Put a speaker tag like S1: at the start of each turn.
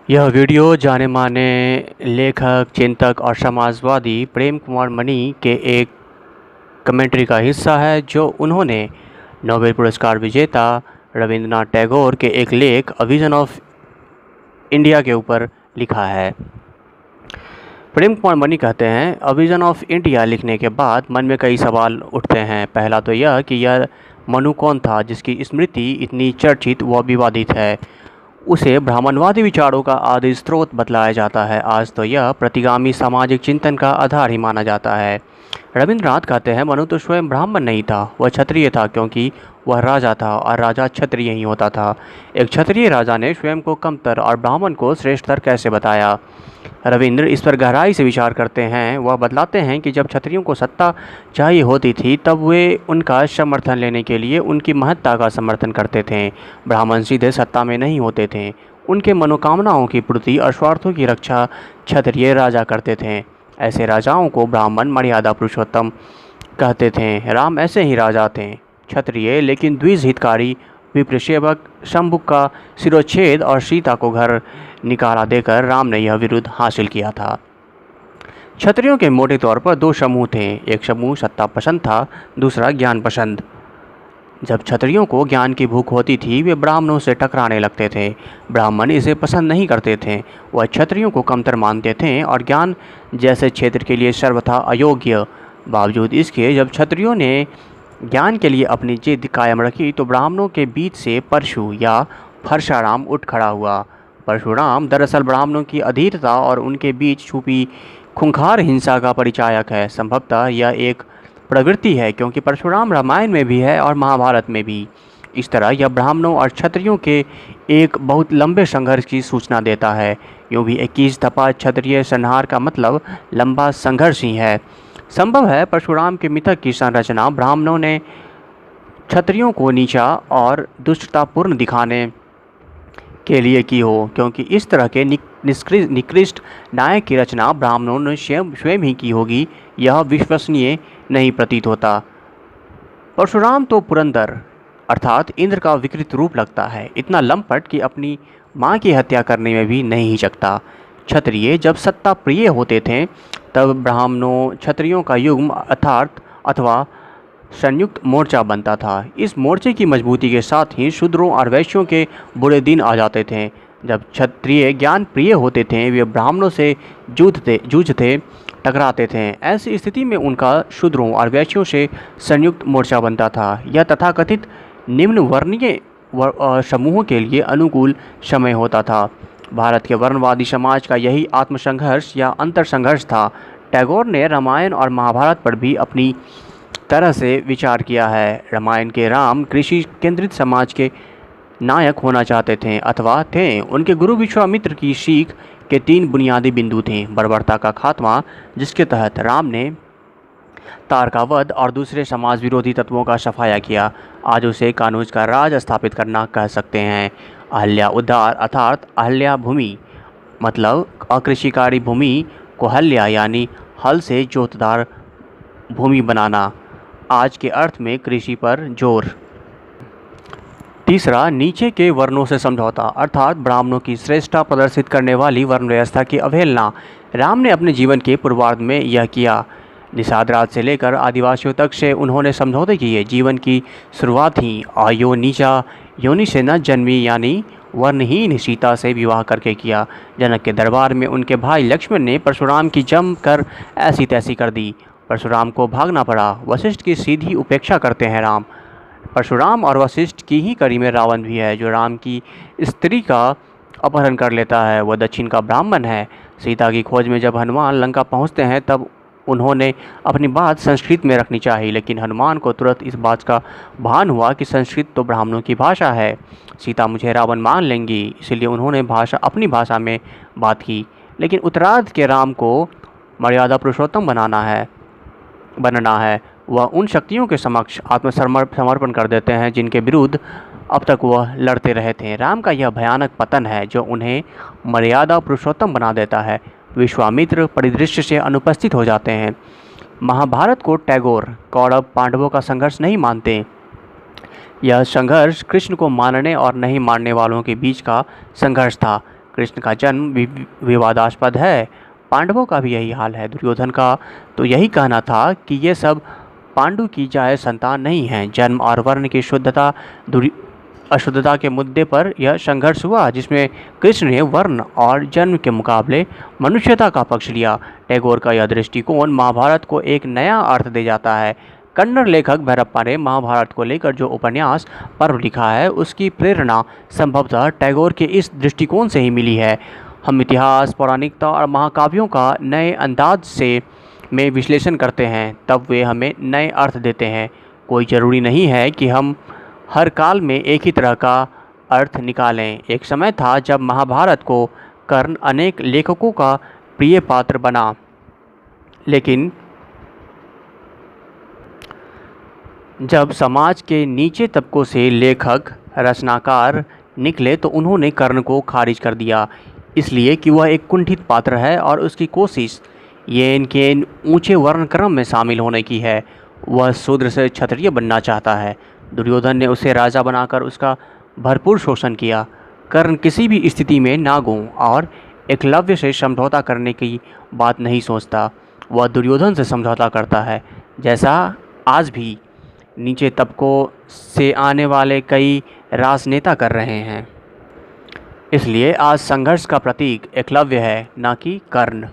S1: यह वीडियो जाने माने लेखक, चिंतक और समाजवादी प्रेम कुमार मनी के एक कमेंट्री का हिस्सा है जो उन्होंने नोबेल पुरस्कार विजेता रविंद्रनाथ टैगोर के एक लेख अ विजन ऑफ इंडिया के ऊपर लिखा है। प्रेम कुमार मनी कहते हैं, अ विजन ऑफ इंडिया लिखने के बाद मन में कई सवाल उठते हैं। पहला तो यह कि यह मनु कौन था जिसकी स्मृति इतनी चर्चित व विवादित है। उसे ब्राह्मणवादी विचारों का आदि स्रोत बतलाया जाता है। आज तो यह प्रतिगामी सामाजिक चिंतन का आधार ही माना जाता है। रविंद्रनाथ कहते हैं, मनु तो स्वयं ब्राह्मण नहीं था, वह क्षत्रिय था, क्योंकि वह राजा था और राजा क्षत्रिय ही होता था। एक क्षत्रिय राजा ने स्वयं को कमतर और ब्राह्मण को श्रेष्ठतर कैसे बताया? रविंद्र इस पर गहराई से विचार करते हैं। वह बतलाते हैं कि जब क्षत्रियों को सत्ता चाहिए होती थी तब वे उनका समर्थन लेने के लिए उनकी महत्ता का समर्थन करते थे। ब्राह्मण सीधे सत्ता में नहीं होते थे, उनके मनोकामनाओं की पूर्ति और स्वार्थों की रक्षा क्षत्रिय राजा करते थे। ऐसे राजाओं को ब्राह्मण मर्यादा पुरुषोत्तम कहते थे। राम ऐसे ही राजा थे, क्षत्रिय लेकिन द्विज हितकारी, विप्रसेवक, शंभुक का सिरोच्छेद और सीता को घर निकाला देकर राम ने यह विरुद्ध हासिल किया था। क्षत्रियों के मोटे तौर पर दो समूह थे। एक समूह सत्ता पसंद था, दूसरा ज्ञान पसंद। जब क्षत्रियों को ज्ञान की भूख होती थी वे ब्राह्मणों से टकराने लगते थे। ब्राह्मण इसे पसंद नहीं करते थे, वह क्षत्रियों को कमतर मानते थे और ज्ञान जैसे क्षेत्र के लिए सर्वथा अयोग्य। बावजूद इसके जब क्षत्रियों ने ज्ञान के लिए अपनी जिद कायम रखी तो ब्राह्मणों के बीच से परशु या परशुराम उठ खड़ा हुआ। परशुराम दरअसल ब्राह्मणों की अधीरता और उनके बीच छुपी खूंखार हिंसा का परिचायक है। संभवतः यह एक प्रवृत्ति है क्योंकि परशुराम रामायण में भी है और महाभारत में भी। इस तरह यह ब्राह्मणों और क्षत्रियों के एक बहुत लंबे संघर्ष की सूचना देता है। यूँ भी 21 दफा क्षत्रिय संहार का मतलब लंबा संघर्ष ही है। संभव है परशुराम के मिथक की संरचना ब्राह्मणों ने क्षत्रियों को नीचा और दुष्टतापूर्ण दिखाने के लिए की हो, क्योंकि इस तरह के निकृष्ट नायक की रचना ब्राह्मणों ने स्वयं ही की होगी, यह विश्वसनीय नहीं प्रतीत होता। परशुराम तो पुरंदर अर्थात इंद्र का विकृत रूप लगता है, इतना लंपट कि अपनी माँ की हत्या करने में भी नहीं हिचकता। क्षत्रिय जब सत्ता प्रिय होते थे तब ब्राह्मणों क्षत्रियों का युग्म अथवा संयुक्त मोर्चा बनता था। इस मोर्चे की मजबूती के साथ ही शूद्रों और वैश्यों के बुरे दिन आ जाते थे। जब क्षत्रिय ज्ञान प्रिय होते थे वे ब्राह्मणों से जूझते टकराते थे। ऐसी स्थिति में उनका शूद्रों और वैश्यों से संयुक्त मोर्चा बनता था। यह तथाकथित निम्न वर्णीय समूहों के लिए अनुकूल समय होता था। भारत के वर्णवादी समाज का यही आत्मसंघर्ष या अंतरसंघर्ष था। टैगोर ने रामायण और महाभारत पर भी अपनी तरह से विचार किया है। रामायण के राम कृषि केंद्रित समाज के नायक होना चाहते थे अथवा थे। उनके गुरु विश्वामित्र की सीख के 3 बुनियादी बिंदु थे। बर्बरता का खात्मा, जिसके तहत राम ने तार का वध और दूसरे समाज विरोधी तत्वों का सफाया किया। आज उसे कानूज का राज स्थापित करना कह सकते हैं। अहल्या उद्धार अर्थात अहल्या भूमि मतलब अकृषिकारी भूमि को हल्या यानी हल से जोतदार भूमि बनाना। आज के अर्थ में कृषि पर जोर। तीसरा, नीचे के वर्णों से समझौता अर्थात ब्राह्मणों की श्रेष्ठता प्रदर्शित करने वाली वर्ण व्यवस्था की अवहेलना। राम ने अपने जीवन के पूर्वार्ध में यह किया। निषाद राज से लेकर आदिवासियों तक से उन्होंने समझौते किए। जीवन की शुरुआत ही आयो नीचा योनि से न जन्मी यानी वर्णहीन सीता से विवाह करके किया। जनक के दरबार में उनके भाई लक्ष्मण ने परशुराम की जम कर ऐसी तैसी कर दी। परशुराम को भागना पड़ा। वशिष्ठ की सीधी उपेक्षा करते हैं राम। परशुराम और वशिष्ठ की ही कड़ी में रावण भी है जो राम की स्त्री का अपहरण कर लेता है। वह दक्षिण का ब्राह्मण है। सीता की खोज में जब हनुमान लंका पहुंचते हैं तब उन्होंने अपनी बात संस्कृत में रखनी चाहिए, लेकिन हनुमान को तुरंत इस बात का भान हुआ कि संस्कृत तो ब्राह्मणों की भाषा है, सीता मुझे रावण मान लेंगी, इसलिए उन्होंने अपनी भाषा में बात की। लेकिन उत्तरार्ध के राम को मर्यादा पुरुषोत्तम बनना है। वह उन शक्तियों के समक्ष आत्मसमर्पण कर देते हैं जिनके विरुद्ध अब तक वह लड़ते रहे थे। राम का यह भयानक पतन है जो उन्हें मर्यादा पुरुषोत्तम बना देता है। विश्वामित्र परिदृश्य से अनुपस्थित हो जाते हैं। महाभारत को टैगोर कौरव पांडवों का संघर्ष नहीं मानते। यह संघर्ष कृष्ण को मानने और नहीं मानने वालों के बीच का संघर्ष था। कृष्ण का जन्म विवादास्पद है। पांडवों का भी यही हाल है। दुर्योधन का तो यही कहना था कि ये सब पांडु की जायज संतान नहीं हैं। जन्म और वर्ण की अशुद्धता के मुद्दे पर यह संघर्ष हुआ, जिसमें कृष्ण ने वर्ण और जन्म के मुकाबले मनुष्यता का पक्ष लिया। टैगोर का यह दृष्टिकोण महाभारत को एक नया अर्थ दे जाता है। कन्नड़ लेखक भैरप्पा ने महाभारत को लेकर जो उपन्यास पर्व लिखा है, उसकी प्रेरणा संभवतः टैगोर के इस दृष्टिकोण से ही मिली है। हम इतिहास, पौराणिकता और महाकाव्यों का नए अंदाज से में विश्लेषण करते हैं, तब वे हमें नए अर्थ देते हैं। कोई ज़रूरी नहीं है कि हम हर काल में एक ही तरह का अर्थ निकालें। एक समय था जब महाभारत को कर्ण अनेक लेखकों का प्रिय पात्र बना, लेकिन जब समाज के नीचे तबकों से लेखक, रचनाकार निकले तो उन्होंने कर्ण को खारिज कर दिया, इसलिए कि वह एक कुंठित पात्र है और उसकी कोशिश ये इनके ऊंचे वर्णक्रम में शामिल होने की है। वह शूद्र से क्षत्रिय बनना चाहता है। दुर्योधन ने उसे राजा बनाकर उसका भरपूर शोषण किया। कर्ण किसी भी स्थिति में नागों और एकलव्य से समझौता करने की बात नहीं सोचता। वह दुर्योधन से समझौता करता है, जैसा आज भी नीचे तबकों से आने वाले कई राजनेता कर रहे हैं। इसलिए आज संघर्ष का प्रतीक एकलव्य है, न कि कर्ण।